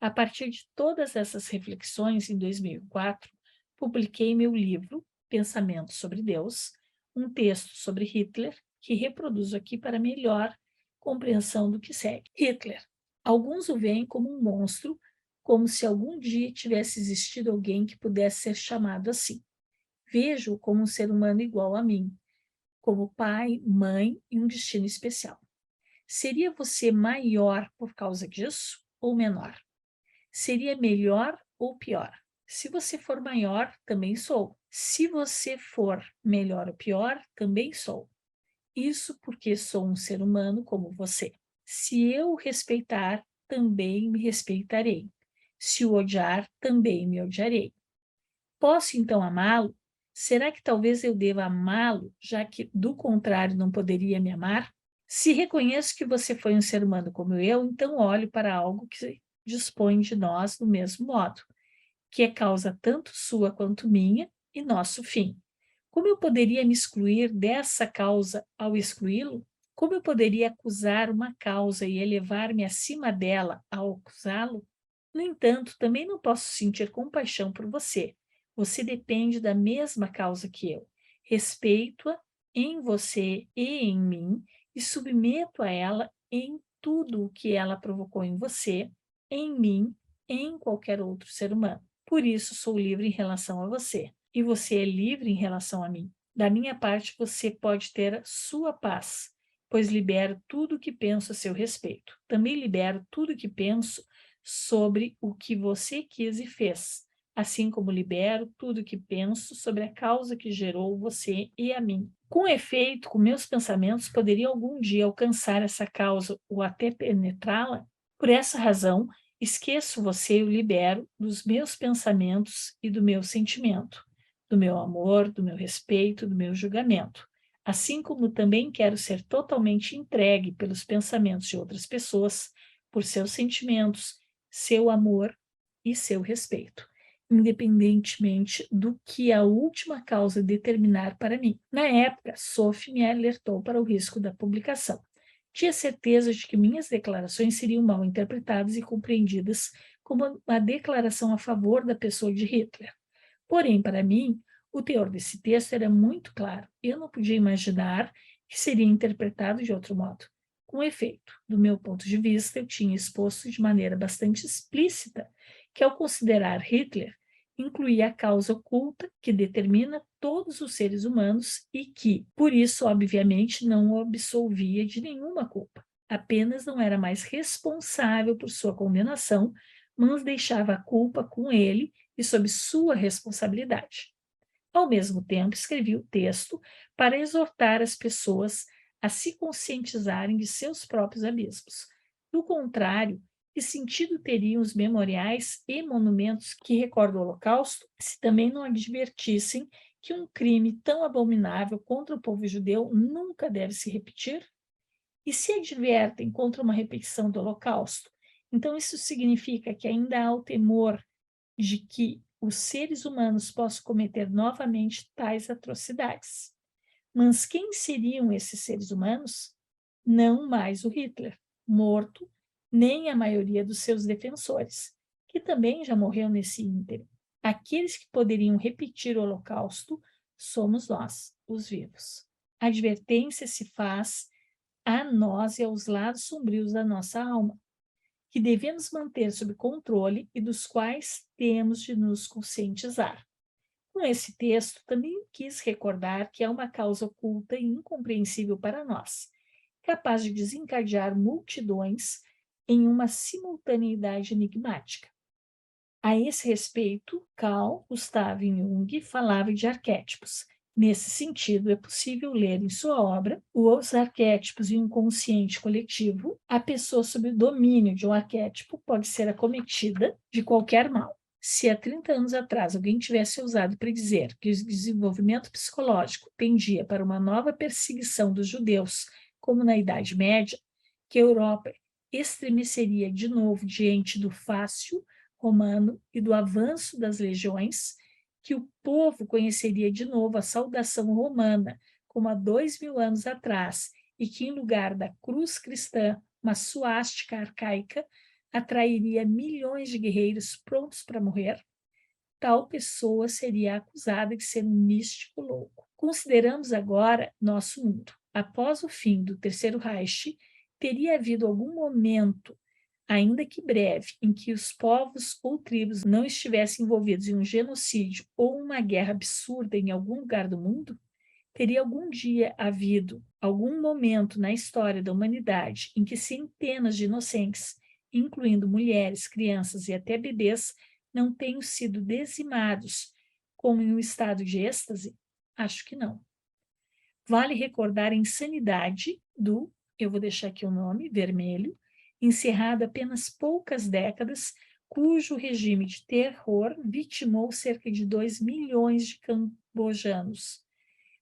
A partir de todas essas reflexões, em 2004, publiquei meu livro Pensamentos sobre Deus, um texto sobre Hitler, que reproduzo aqui para melhor compreensão do que segue. Hitler. Alguns o veem como um monstro, como se algum dia tivesse existido alguém que pudesse ser chamado assim. Vejo-o como um ser humano igual a mim, como pai, mãe e um destino especial. Seria você maior por causa disso ou menor? Seria melhor ou pior? Se você for maior, também sou. Se você for melhor ou pior, também sou. Isso porque sou um ser humano como você. Se eu o respeitar, também me respeitarei. Se o odiar, também me odiarei. Posso então amá-lo? Será que talvez eu deva amá-lo, já que do contrário não poderia me amar? Se reconheço que você foi um ser humano como eu, então olho para algo que dispõe de nós do mesmo modo, que é causa tanto sua quanto minha e nosso fim. Como eu poderia me excluir dessa causa ao excluí-lo? Como eu poderia acusar uma causa e elevar-me acima dela ao acusá-lo? No entanto, também não posso sentir compaixão por você. Você depende da mesma causa que eu. Respeito-a em você e em mim e submeto a ela em tudo o que ela provocou em você, em mim, em qualquer outro ser humano. Por isso, sou livre em relação a você. E você é livre em relação a mim. Da minha parte, você pode ter a sua paz, pois libero tudo o que penso a seu respeito. Também libero tudo o que penso sobre o que você quis e fez, assim como libero tudo o que penso sobre a causa que gerou você e a mim. Com efeito, com meus pensamentos, poderia algum dia alcançar essa causa ou até penetrá-la? Por essa razão, esqueço você e o libero dos meus pensamentos e do meu sentimento, do meu amor, do meu respeito, do meu julgamento. Assim como também quero ser totalmente entregue pelos pensamentos de outras pessoas, por seus sentimentos, seu amor e seu respeito, independentemente do que a última causa determinar para mim. Na época, Sophie me alertou para o risco da publicação. Tinha certeza de que minhas declarações seriam mal interpretadas e compreendidas como uma declaração a favor da pessoa de Hitler. Porém, para mim, o teor desse texto era muito claro. Eu não podia imaginar que seria interpretado de outro modo. Com efeito, do meu ponto de vista, eu tinha exposto de maneira bastante explícita que, ao considerar Hitler, incluía a causa oculta que determina todos os seres humanos e que, por isso, obviamente, não o absolvia de nenhuma culpa. Apenas não era mais responsável por sua condenação, mas deixava a culpa com ele e sob sua responsabilidade. Ao mesmo tempo, escrevi o texto para exortar as pessoas a se conscientizarem de seus próprios abismos. Do contrário, que sentido teriam os memoriais e monumentos que recordam o Holocausto se também não advertissem que um crime tão abominável contra o povo judeu nunca deve se repetir? E se advertem contra uma repetição do Holocausto, então isso significa que ainda há o temor de que os seres humanos possam cometer novamente tais atrocidades. Mas quem seriam esses seres humanos? Não mais o Hitler, morto, nem a maioria dos seus defensores, que também já morreu nesse ínterim. Aqueles que poderiam repetir o Holocausto somos nós, os vivos. A advertência se faz a nós e aos lados sombrios da nossa alma, que devemos manter sob controle e dos quais temos de nos conscientizar. Com esse texto, também quis recordar que há uma causa oculta e incompreensível para nós, capaz de desencadear multidões em uma simultaneidade enigmática. A esse respeito, Carl Gustav Jung falava de arquétipos. Nesse sentido, é possível ler em sua obra Os Arquétipos e o Inconsciente Coletivo. A pessoa sob o domínio de um arquétipo pode ser acometida de qualquer mal. Se há 30 anos atrás alguém tivesse ousado predizer que o desenvolvimento psicológico tendia para uma nova perseguição dos judeus, como na Idade Média, que a Europa estremeceria de novo diante do fácil romano e do avanço das legiões, que o povo conheceria de novo a saudação romana, como há 2000 anos atrás, e que, em lugar da cruz cristã, uma suástica arcaica, atrairia milhões de guerreiros prontos para morrer, tal pessoa seria acusada de ser um místico louco. Consideramos agora nosso mundo. Após o fim do Terceiro Reich, teria havido algum momento, ainda que breve, em que os povos ou tribos não estivessem envolvidos em um genocídio ou uma guerra absurda em algum lugar do mundo? Teria algum dia havido algum momento na história da humanidade em que centenas de inocentes, incluindo mulheres, crianças e até bebês, não tenham sido dizimados como em um estado de êxtase? Acho que não. Vale recordar a insanidade do, eu vou deixar aqui o nome, vermelho, encerrado apenas poucas décadas, cujo regime de terror vitimou cerca de 2 milhões de cambojanos.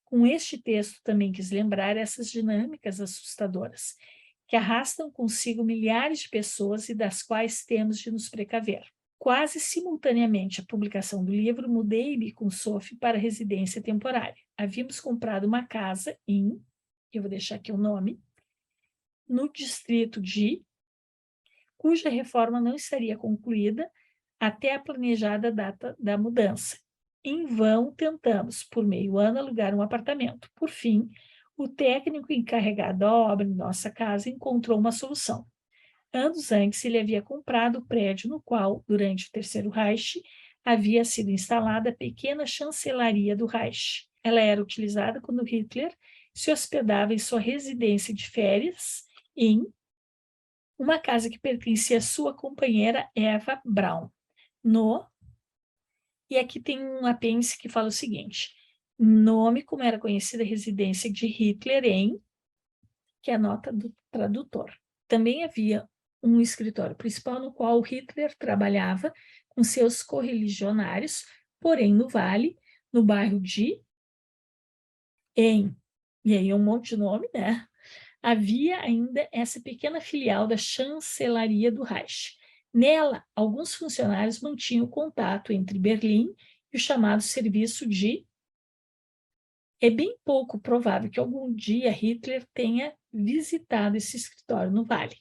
Com este texto também quis lembrar essas dinâmicas assustadoras, que arrastam consigo milhares de pessoas e das quais temos de nos precaver. Quase simultaneamente à publicação do livro, mudei-me com Sophie para residência temporária. Havíamos comprado uma casa eu vou deixar aqui o nome, no distrito de, cuja reforma não estaria concluída até a planejada data da mudança. Em vão tentamos, por meio ano, alugar um apartamento. Por fim, o técnico encarregado da obra em nossa casa encontrou uma solução. Anos antes, ele havia comprado o prédio no qual, durante o Terceiro Reich, havia sido instalada a pequena chancelaria do Reich. Ela era utilizada quando Hitler se hospedava em sua residência de férias em uma casa que pertencia à sua companheira Eva Braun. E aqui tem um apêndice que fala o seguinte: nome como era conhecida a residência de Hitler em, que é a nota do tradutor. Também havia um escritório principal no qual Hitler trabalhava com seus correligionários, porém no Vale, no bairro de e aí um monte de nome, né? Havia ainda essa pequena filial da chancelaria do Reich. Nela, alguns funcionários mantinham contato entre Berlim e o chamado serviço de... É bem pouco provável que algum dia Hitler tenha visitado esse escritório no Vale.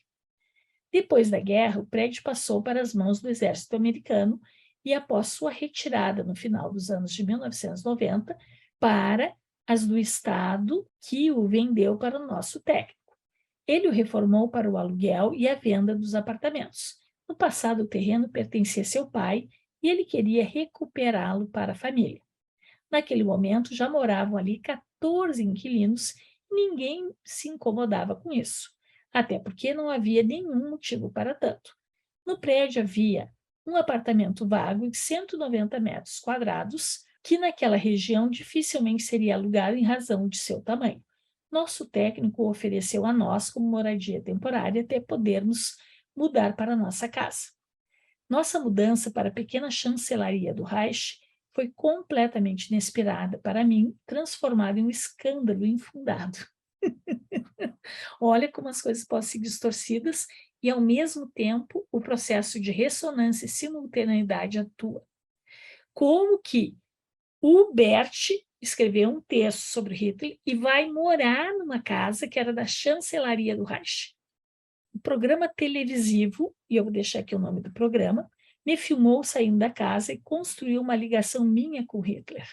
Depois da guerra, o prédio passou para as mãos do exército americano e, após sua retirada no final dos anos de 1990, para as do Estado, que o vendeu para o nosso técnico. Ele o reformou para o aluguel e a venda dos apartamentos. No passado, o terreno pertencia a seu pai e ele queria recuperá-lo para a família. Naquele momento, já moravam ali 14 inquilinos e ninguém se incomodava com isso, até porque não havia nenhum motivo para tanto. No prédio havia um apartamento vago de 190 metros quadrados, que naquela região dificilmente seria alugado em razão de seu tamanho. Nosso técnico ofereceu a nós como moradia temporária até podermos mudar para a nossa casa. Nossa mudança para a pequena chancelaria do Reich foi completamente inesperada para mim, transformada em um escândalo infundado. Olha como as coisas podem ser distorcidas e, ao mesmo tempo, o processo de ressonância e simultaneidade atua. Como que o Bert escreveu um texto sobre Hitler e vai morar numa casa que era da chancelaria do Reich. O programa televisivo, e eu vou deixar aqui o nome do programa, me filmou saindo da casa e construiu uma ligação minha com Hitler.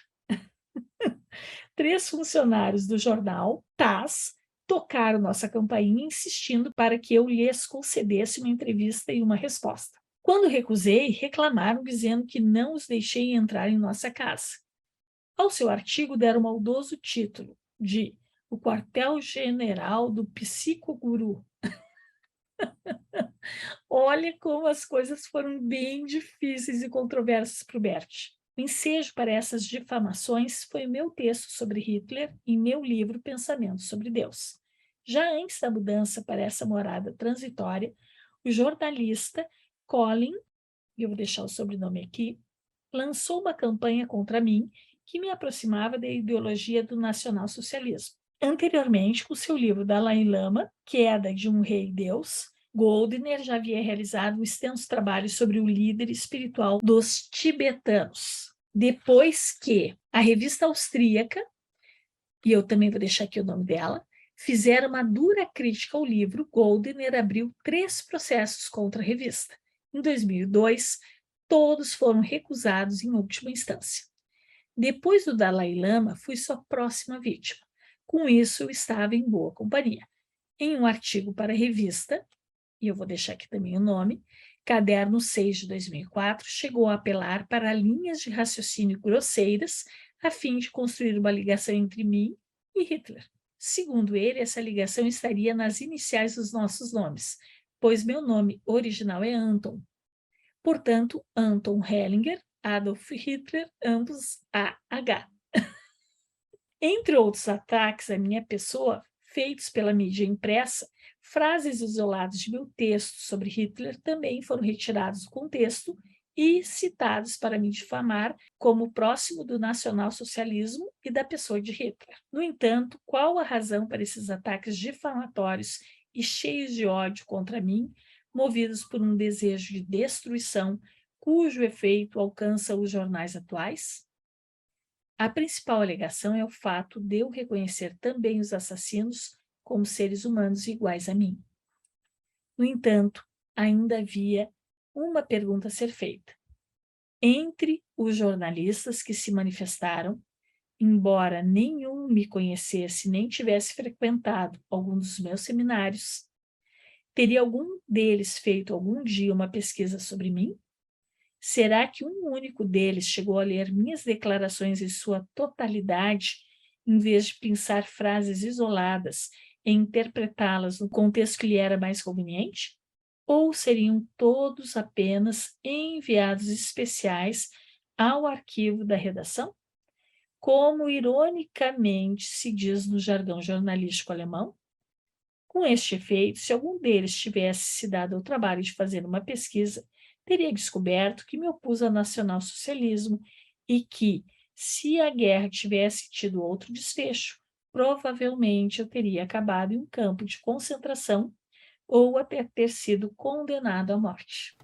3 funcionários do jornal TASS tocaram nossa campainha insistindo para que eu lhes concedesse uma entrevista e uma resposta. Quando recusei, reclamaram dizendo que não os deixei entrar em nossa casa. Ao seu artigo deram o maldoso título de O Quartel-General do Psicoguru. Olha como as coisas foram bem difíceis e controversas para o Bert. O ensejo para essas difamações foi o meu texto sobre Hitler em meu livro Pensamentos sobre Deus. Já antes da mudança para essa morada transitória, o jornalista Colin, e eu vou deixar o sobrenome aqui, lançou uma campanha contra mim que me aproximava da ideologia do nacionalsocialismo. Anteriormente, com seu livro Dalai Lama, Queda de um Rei Deus, Goldner já havia realizado um extenso trabalho sobre o líder espiritual dos tibetanos. Depois que a revista austríaca, e eu também vou deixar aqui o nome dela, fizeram uma dura crítica ao livro, Goldner abriu 3 processos contra a revista. Em 2002, todos foram recusados em última instância. Depois do Dalai Lama, fui sua próxima vítima. Com isso, eu estava em boa companhia. Em um artigo para a revista, e eu vou deixar aqui também o nome, Caderno 6 de 2004, chegou a apelar para linhas de raciocínio grosseiras a fim de construir uma ligação entre mim e Hitler. Segundo ele, essa ligação estaria nas iniciais dos nossos nomes, pois meu nome original é Anton. Portanto, Anton Hellinger, Adolf Hitler, ambos AH. Entre outros ataques à minha pessoa, feitos pela mídia impressa, frases isoladas de meu texto sobre Hitler também foram retirados do contexto e citados para me difamar como próximo do nacionalsocialismo e da pessoa de Hitler. No entanto, qual a razão para esses ataques difamatórios e cheios de ódio contra mim, movidos por um desejo de destruição, cujo efeito alcança os jornais atuais? A principal alegação é o fato de eu reconhecer também os assassinos como seres humanos iguais a mim. No entanto, ainda havia uma pergunta a ser feita. Entre os jornalistas que se manifestaram, embora nenhum me conhecesse nem tivesse frequentado algum dos meus seminários, teria algum deles feito algum dia uma pesquisa sobre mim? Será que um único deles chegou a ler minhas declarações em sua totalidade, em vez de pensar frases isoladas e interpretá-las no contexto que lhe era mais conveniente? Ou seriam todos apenas enviados especiais ao arquivo da redação? Como ironicamente se diz no jargão jornalístico alemão? Com este efeito, se algum deles tivesse se dado ao trabalho de fazer uma pesquisa, teria descoberto que me opus ao nacionalsocialismo e que, se a guerra tivesse tido outro desfecho, provavelmente eu teria acabado em um campo de concentração ou até ter sido condenado à morte.